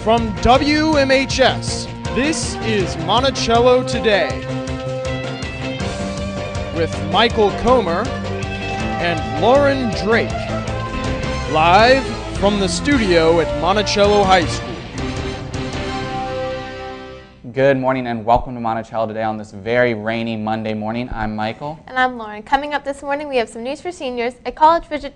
From WMHS, this is Monticello Today with Michael Comer and Lauren Drake, live from the studio at Monticello High School. Good morning and welcome to Monticello Today on this very rainy Monday morning. I'm Michael. And I'm Lauren. Coming up this morning, we have some news for seniors, a college visit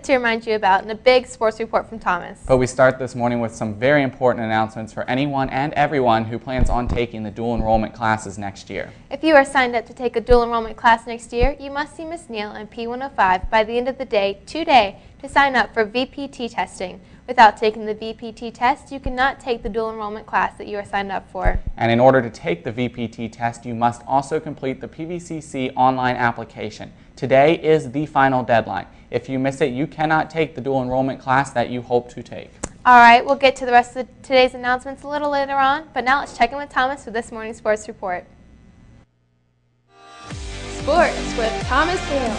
to remind you about, and a big sports report from Thomas. But we start this morning with some very important announcements for anyone and everyone who plans on taking the dual enrollment classes next year. If you are signed up to take a dual enrollment class next year, you must see Ms. Neal in P105 by the end of the day today to sign up for VPT testing. Without taking the VPT test, you cannot take the dual enrollment class that you are signed up for. And in order to take the VPT test, you must also complete the PVCC online application. Today is the final deadline. If you miss it, you cannot take the dual enrollment class that you hope to take. All right, we'll get to the rest of today's announcements a little later on, but now let's check in with Thomas for this morning's sports report. Sports with Thomas Gale.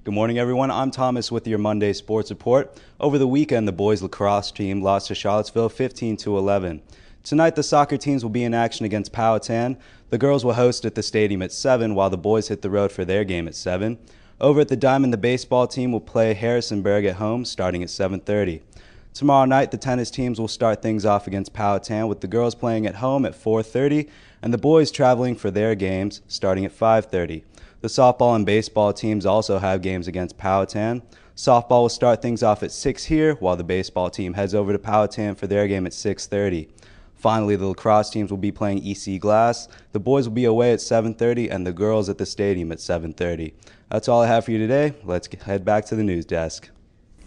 Good morning, everyone. I'm Thomas with your Monday Sports Report. Over the weekend, the boys lacrosse team lost to Charlottesville 15-11. Tonight, the soccer teams will be in action against Powhatan. The girls will host at the stadium at 7, while the boys hit the road for their game at 7. Over at the Diamond, the baseball team will play Harrisonburg at home, starting at 7:30. Tomorrow night, the tennis teams will start things off against Powhatan, with the girls playing at home at 4:30, and the boys traveling for their games, starting at 5:30. The softball and baseball teams also have games against Powhatan. Softball will start things off at 6 here, while the baseball team heads over to Powhatan for their game at 6:30. Finally, the lacrosse teams will be playing EC Glass. The boys will be away at 7:30 and the girls at the stadium at 7:30. That's all I have for you today. Let's head back to the news desk.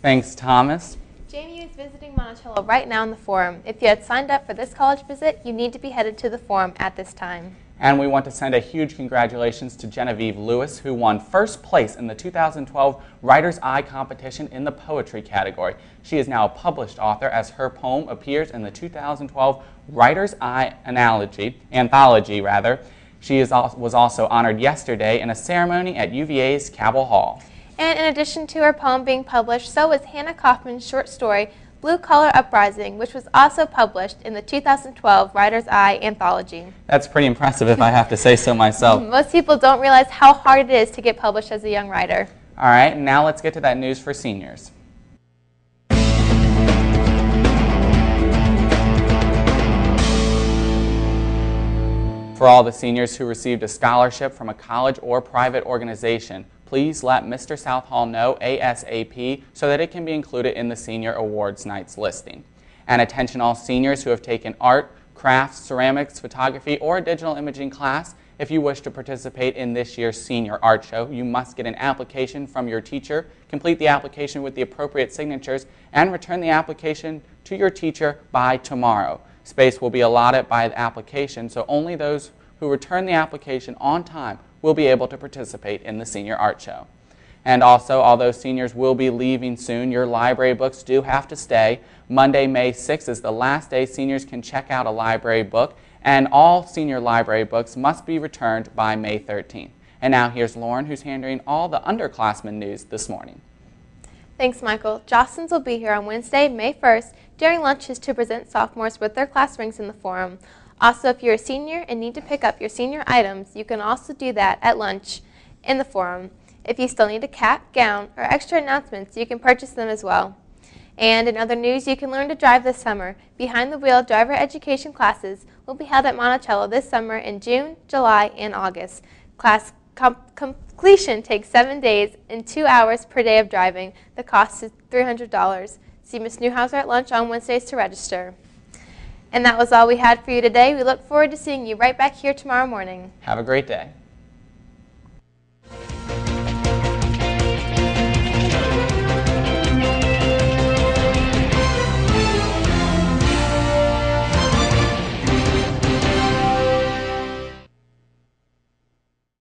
Thanks, Thomas. Jamie is visiting Monticello right now in the Forum. If you had signed up for this college visit, you need to be headed to the Forum at this time. And we want to send a huge congratulations to Genevieve Lewis, who won first place in the 2012 Writer's Eye competition in the poetry category. She is now a published author, as her poem appears in the 2012 Writer's Eye anthology. She was also honored yesterday in a ceremony at UVA's Cabell Hall. And in addition to her poem being published, so was Hannah Kaufman's short story, Blue Collar Uprising, which was also published in the 2012 Writer's Eye anthology. That's pretty impressive, if I have to say so myself. Most people don't realize how hard it is to get published as a young writer. All right, now let's get to that news for seniors. For all the seniors who received a scholarship from a college or private organization, please let Mr. Southall know ASAP so that it can be included in the Senior Awards Night's listing. And attention all seniors who have taken art, crafts, ceramics, photography, or a digital imaging class. If you wish to participate in this year's Senior Art Show, you must get an application from your teacher, complete the application with the appropriate signatures, and return the application to your teacher by tomorrow. Space will be allotted by the application, so only those who return the application on time will be able to participate in the Senior Art Show. And also, although seniors will be leaving soon, your library books do have to stay. Monday, May 6th is the last day seniors can check out a library book, and all senior library books must be returned by May 13th. And now here's Lauren, who's handling all the underclassmen news this morning. Thanks, Michael. Jostens will be here on Wednesday, May 1st, during lunches to present sophomores with their class rings in the Forum. Also, if you're a senior and need to pick up your senior items, you can also do that at lunch in the Forum. If you still need a cap, gown, or extra announcements, you can purchase them as well. And in other news, you can learn to drive this summer. Behind the Wheel driver education classes will be held at Monticello this summer in June, July, and August. Class completion takes 7 days and 2 hours per day of driving. The cost is $300. See Ms. Newhouser at lunch on Wednesdays to register. And that was all we had for you today. We look forward to seeing you right back here tomorrow morning. Have a great day.